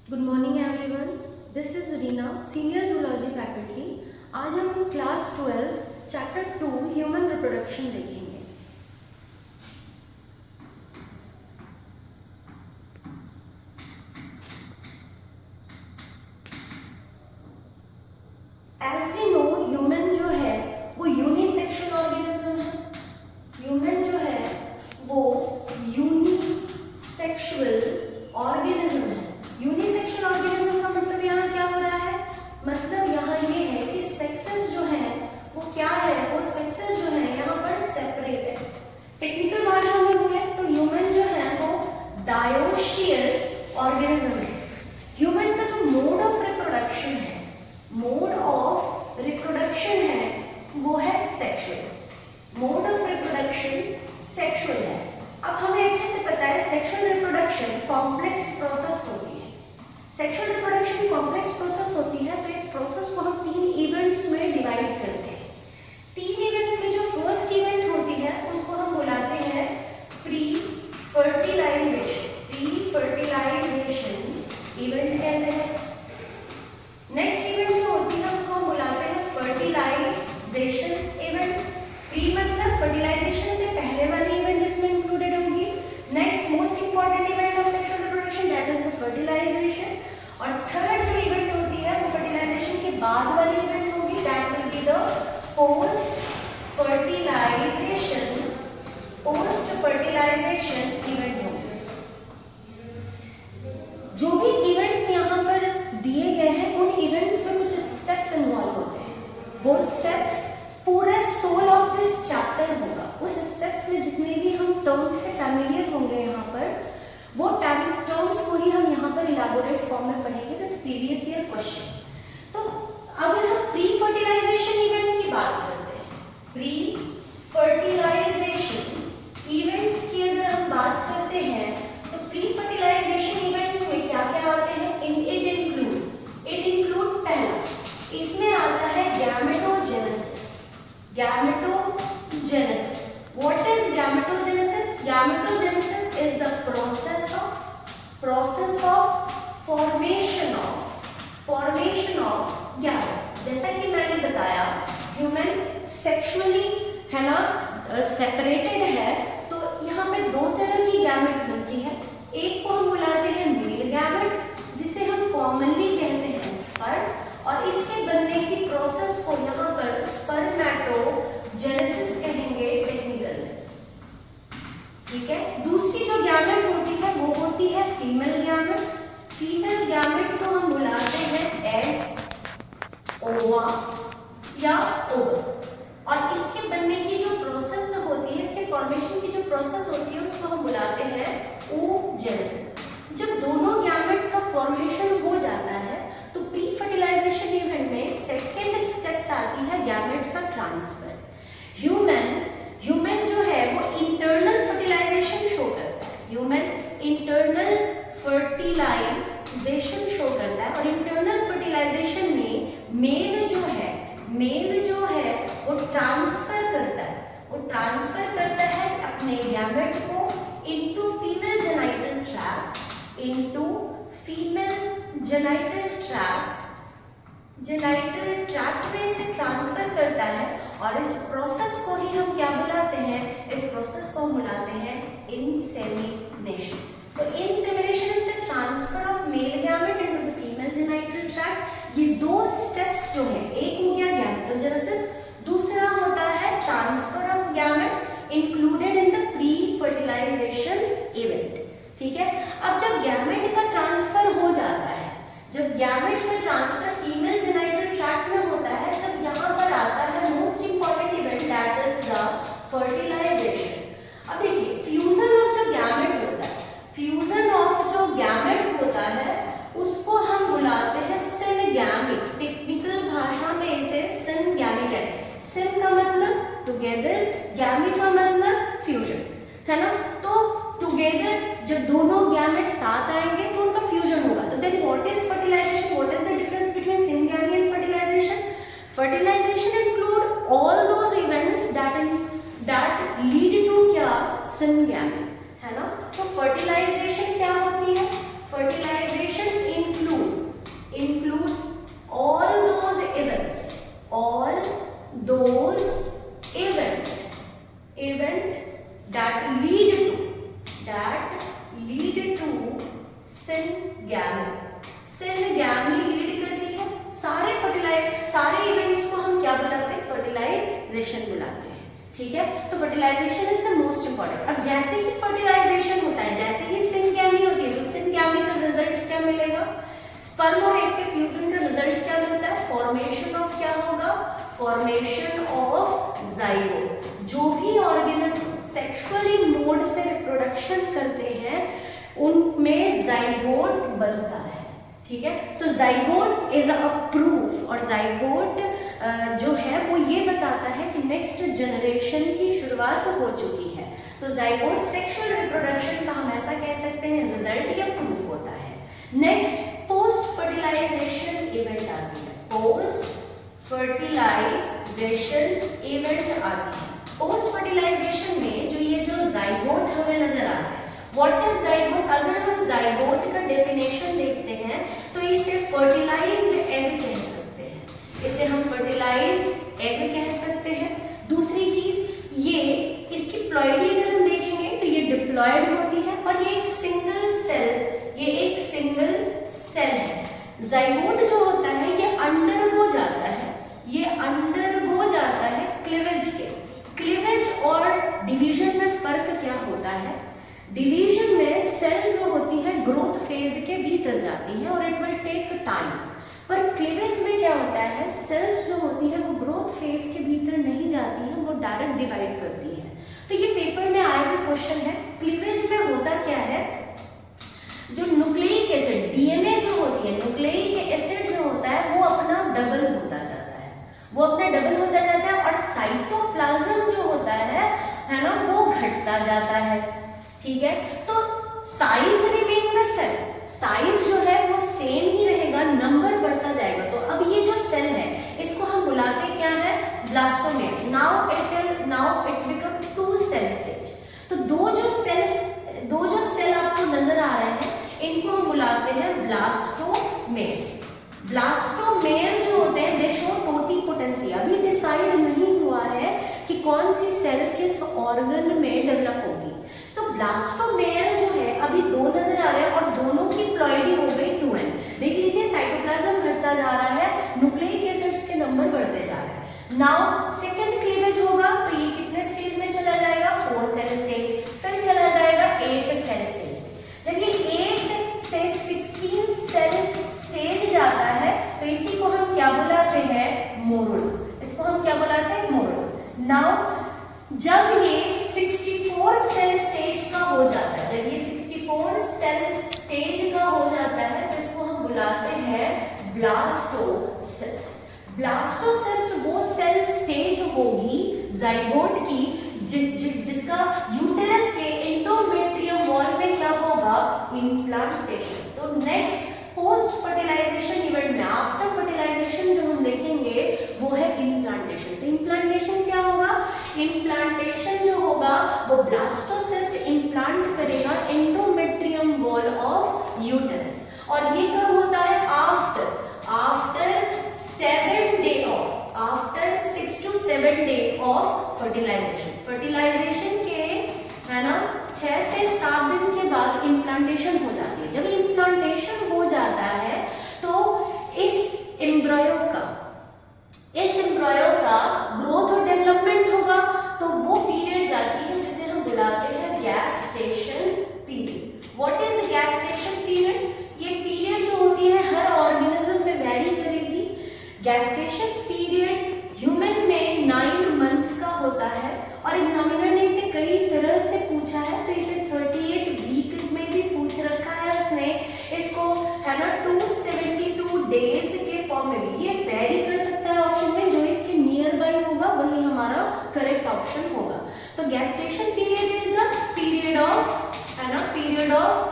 Good morning everyone, this is Reena, senior zoology faculty. आज हम class 12 chapter 2 human reproduction देखेंगे। As we know, human जो है वो यूनिसेक्सुअल ऑर्गेनिज्म है। ह्यूमन जो है वो यूनिसेक्सुअल ऑर्गेनिज्म है। यूनिसेक्सुअल ऑर्गेनिज्म का मतलब यहाँ क्या हो रहा है? मतलब यहाँ ये है कि सेक्सेस जो है वो क्या है, वो सेक्सेस जो है यहाँ पर सेपरेट है। टेक्निकल भाषा में बोले तो ह्यूमन जो है वो डायोशियस ऑर्गेनिज्म है। ह्यूमन का जो मोड ऑफ रिप्रोडक्शन है, वो है sexual. Mode of reproduction sexual है। अब हमें अच्छे से पता है सेक्सुअल रिप्रोडक्शन कॉम्प्लेक्स प्रोसेस होती है। सेक्सुअल रिप्रोडक्शन कॉम्प्लेक्स प्रोसेस होती है, तो इस प्रोसेस को हम 3 इवेंट्स में डिवाइड करते हैं। 3 इवेंट्स में जो फर्स्ट इवेंट होती है उसको हम बुलाते हैं pre fertilisation. Pre fertilisation event कहते हैं। नेक्स्ट इवेंट जो होती है उसको हम बुलाते हैं फर्टिलाइजेशन इवेंट। प्री मतलब फर्टिलाइजेशन से पहले वाली इवेंट इसमें इंक्लूडेड होगी। Next most important event of sexual reproduction, that is the fertilisation. और थर्ड जो इवेंट होती है वो फर्टिलाइजेशन के बाद वाली इवेंट होगी, that will be the post fertilisation event होगी। जो भी इवेंट्स यहाँ पर दिए गए हैं उन इवेंट्स में कुछ स्टेप्स इन्वॉल्व होते हैं। वो स्टेप्स पूरे सोल ऑफ दिस चैप्टर होगा। उस स्टेप्स में जितने भी हम टर्म्स से फैमिलियर होंगे यहाँ पर, वो टर्म्स को ही हम यहाँ पर इलाबोरेट फॉर्म में पढ़ेंगे विद प्रीवियस ईयर क्वेश्चन। तो अगर हम प्री फर्टिलाइजेशन इवेंट की बात करते हैं, प्री फर्टिलाइजेशन इवेंट्स की अगर हम बात करते हैं, तो प्री फर्टिलाइजेशन इवेंट्स में क्या क्या आते हैं? इट इंक्लूड पहला इसमें आता है gametogenesis. Gametogenesis, what is gametogenesis? Gametogenesis is the process of formation of gamete. जैसा कि मैंने बताया, ह्यूमन सेक्सुअली है ना सेपरेटेड है, तो यहाँ पे 2 तरह की गैमेट बनती है। एक को हम बुलाते हैं मेल गैमेट, जिसे हम कॉमनली कहते हैं स्पर्म, और इसके बनने की प्रोसेस को यहाँ पर स्पर्मेटोजेनेसिस कहेंगे टेक्निकल में। ठीक है। दूसरी जो गैमेट होती है वो होती है फीमेल गैमेट। फीमेल गैमेट को हम बुलाते हैं एग, ओवा या ओवम, और इसके बनने की जो प्रोसेस होती है, इसके फॉर्मेशन की जो प्रोसेस होती है उसको हम बुलाते हैं oogenesis। जब दोनों गैमेट का फॉर्मेशन हो जाता है तो प्री फर्टिलाइजेशन इवेंट में सेकेंड स्टेप्स आती है गैमेट का ट्रांसफर। ह्यूमन जो है वो इंटरनल फर्टिलाइजेशन शो करता है। ह्यूमन इंटरनल फर्टिलाइजेशन शो करता है, और इंटरनल फर्टिलाइजेशन में मेल जो है वो ट्रांसफर करता है अपने गैमेट को इनटू फीमेल जेनाइटल ट्रैक्ट में इसे ट्रांसफर करता है, और इस प्रोसेस को ही हम क्या बुलाते हैं? इस प्रोसेस को हम बुलाते हैं इंसेमिनेशन। तो insemination is the transfer of male gamete into the female genital tract. ये 2 स्टेप्स जो है, एक हो गया गैमेटोजेनेसिस, दूसरा होता है transfer of gamete included in the pre fertilisation event. ठीक है। अब जब गैमेट का ट्रांसफर हो जाता है, जब गैमेट का ट्रांसफर फीमेल जेनाइटल ट्रैक्ट में होता है, तब यहाँ पर आता है most important event, that is the fertilisation. अब देखिए, फ्यूजन ऑफ जो गैमेट होता है उसको हम बुलाते हैं सिनगैमिक। टेक्निकल भाषा में इसे सिनगैमिक कहते हैं। सिन का मतलब टुगेदर, गैमिक का मतलब फ्यूजन, है ना। तो टुगेदर जब दोनों गैमेट साथ आएंगे तो सिनगैमी लीड करती है सारे इवेंट्स को हम क्या बुलाते हैं? फर्टिलाइजेशन बुलाते हैं, ठीक है। तो fertilisation is the most important. अब जैसे ही फर्टिलाइजेशन होता है, जैसे ही सिनगैमी होती है, तो सिनगैमी का रिजल्ट क्या मिलेगा? स्पर्म और एग के फ्यूजन का रिजल्ट क्या मिलता है? फॉर्मेशन ऑफ क्या होगा? Formation of zygote. जो भी ऑर्गेनिज्म सेक्सुअली मोड से रिप्रोडक्शन करते हैं उनमें जाइगोट बनता है, ठीक है। तो जाइगोट इज अ प्रूफ, और जाइगोट जो है वो ये बताता है कि नेक्स्ट जनरेशन की शुरुआत हो चुकी है। तो जाइगोट सेक्सुअल रिप्रोडक्शन का हम ऐसा कह सकते हैं रिजल्ट या प्रूफ होता है। नेक्स्ट पोस्ट फर्टिलाइजेशन इवेंट आती है। पोस्ट फर्टिलाइजेशन इवेंट आती है। पोस्ट फर्टिलाइजेशन में जो जाइगोट हमें नजर आ रहा है, व्हाट इज जाइगोट? अगर हम जाइगोट का डेफिनेशन देखते हैं तो इसे फर्टिलाइज्ड एग कह सकते हैं, इसे हम फर्टिलाइज्ड एग कह सकते हैं। दूसरी चीज ये इसकी प्लॉइडी अगर हम देखेंगे तो ये डिप्लॉयड होती है और ये एक सिंगल सेल है। जाइगोट जो होता है ये अंडरगो जाता है क्लीवेज के। क्लीवेज और डिवीजन में फर्क क्या होता है? डिवीजन में सेल जो होती है ग्रोथ फेज के भीतर जाती है और इट विल टेक टाइम, पर क्लीवेज में क्या होता है? सेल्स जो होती है वो ग्रोथ फेज के भीतर नहीं जाती है, वो डायरेक्ट डिवाइड करती है। तो ये पेपर में आया हुआ क्वेश्चन है। क्लीवेज में होता क्या है? जो न्यूक्लिक एसिड डीएनए जो होती है, न्यूक्लिक एसिड जो होता है वो अपना डबल होता जाता है, और साइटोप्लाज्म जो होता है ना, वो घटता जाता है, ठीक है। तो size remain the cell, size जो है वो सेम ही रहेगा, नंबर बढ़ता जाएगा। तो अब ये जो सेल है इसको हम बुलाते क्या है? Blastomere. Now it become two cell stage. तो दो जो सेल आपको नजर आ रहे हैं इनको हम बुलाते हैं ब्लास्टोमेर। ब्लास्टोमेर जो होते हैं दे शो टोटिपोटेंसी। अभी डिसाइड नहीं हुआ है कि कौन सी सेल किस ऑर्गन में डेवलप होगी। तो ब्लास्टोमेर जो है अभी दो नजर आ रहे हैं और दोनों की प्लॉइडी हो गई 2n। देख लीजिए साइटोप्लाज्म घटता जा रहा है, न्यूक्लिक एसिड्स के नंबर बढ़ते जा रहे हैं। नाउ सेकंड क्लीवेज होगा तो ये कितने स्टेज में चला जाएगा? 4 सेल स्टेज, फिर चला जाएगा 8 सेल स्टेज। जब ये 8 से 16 सेल स्टेज जाता है तो इसी को हम क्या बुलाते हैं? मोरुल। इसको हम क्या बुलाते हैं? मोरुल। नाउ जब ये 64 सेल स्टेज का हो जाता है, जब ये 64 सेल स्टेज का हो जाता है तो इसको हम बुलाते हैं ब्लास्टोसिस्ट। ब्लास्टोसिस्ट वो सेल स्टेज होगी जाइगोट की जिसका यूटेरस के एंडोमेट्रियम वॉल में क्या होगा? इम्प्लांटेशन। तो नेक्स्ट पोस्ट फर्टिलाइजेशन इवेंट में आफ्टर फर्टिलाइजेशन जो हम देखेंगे वो है इम्प्लांटेशन। तो इम्प्लांटेशन क्या होगा? इम्प्लांटेशन जो होगा वो ब्लास्टोसिस्ट इम्प्लांट करेगा एंडोमेट्रियम वॉल ऑफ यूटेरस, और ये कब होता है? After 6 to 7 day of fertilisation. Fertilisation के है ना 6 से 7 दिन के बाद इम्प्लांटेशन हो जाती है। जब इम्प्लांटेशन हो जाता है तो इस एम्ब्रॉयो का ग्रोथ और डेवलपमेंट होगा, तो वो पीरियड जाती है जिसे हम बुलाते हैं gestation period. What is gestation period? ये पीरियड जो होती है हर ऑर्गेनिज्म में वेरी करेगी। गैस्टेशन पीरियड ह्यूमन में 9 मंथ का होता है, और एग्जामिनर ने इसे कई तरह से पूछा है, तो इसे 38 वीक में भी पूछ रखा है उसने इसको, है ना 272 डेज के फॉर्म में भी। ये वेरी कर सकता है ऑप्शन में, जो इसके नियर बाई होगा वही हमारा करेक्ट ऑप्शन होगा। तो gestation period is the period of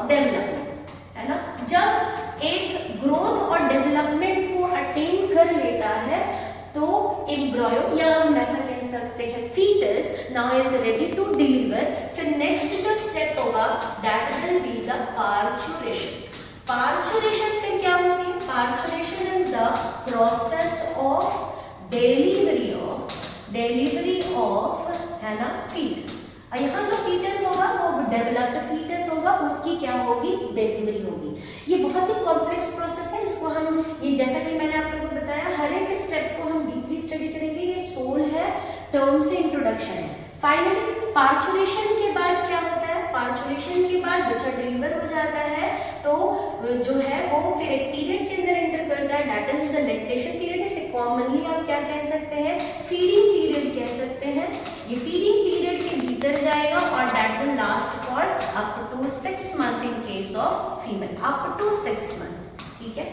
development, है ना, जब एक ग्रोथ और डेवलपमेंट को अटेन कर लेता है तो एम्ब्रॉयो, या हम ऐसा कह सकते हैं foetus now is ready to deliver. फिर नेक्स्ट जो स्टेप होगा that will be the parturition. Parturition फिर क्या होती है? Parturition is the process of delivery of है ना फीटस। यहाँ जो फीटस होगा वो डेवलप्ड फीटस होगा, उस उसकी क्या होगी, डिलीवरी होगी। ये बहुत ही कॉम्प्लेक्स प्रोसेस है, इसको हम ये जैसा कि मैंने आप लोगों को बताया हर एक स्टेप को हम डीपली स्टडी करेंगे। ये सोल है, टर्म से इंट्रोडक्शन है। फाइनली पार्चुरेशन के बाद क्या होता है, पार्चुरेशन के बाद बच्चा डिलीवर हो जाता है तो जो है वो फिर एक पीरियड के अंदर एंटर करता है, that is the lactation period. इसे कॉमनली आप क्या कह सकते हैं, फीडिंग पीरियड कह सकते हैं। ये फीडिंग पीरियड के भीतर जाएगा और that will last for up to 6 month in case of female, up to 6 month, ठीक है।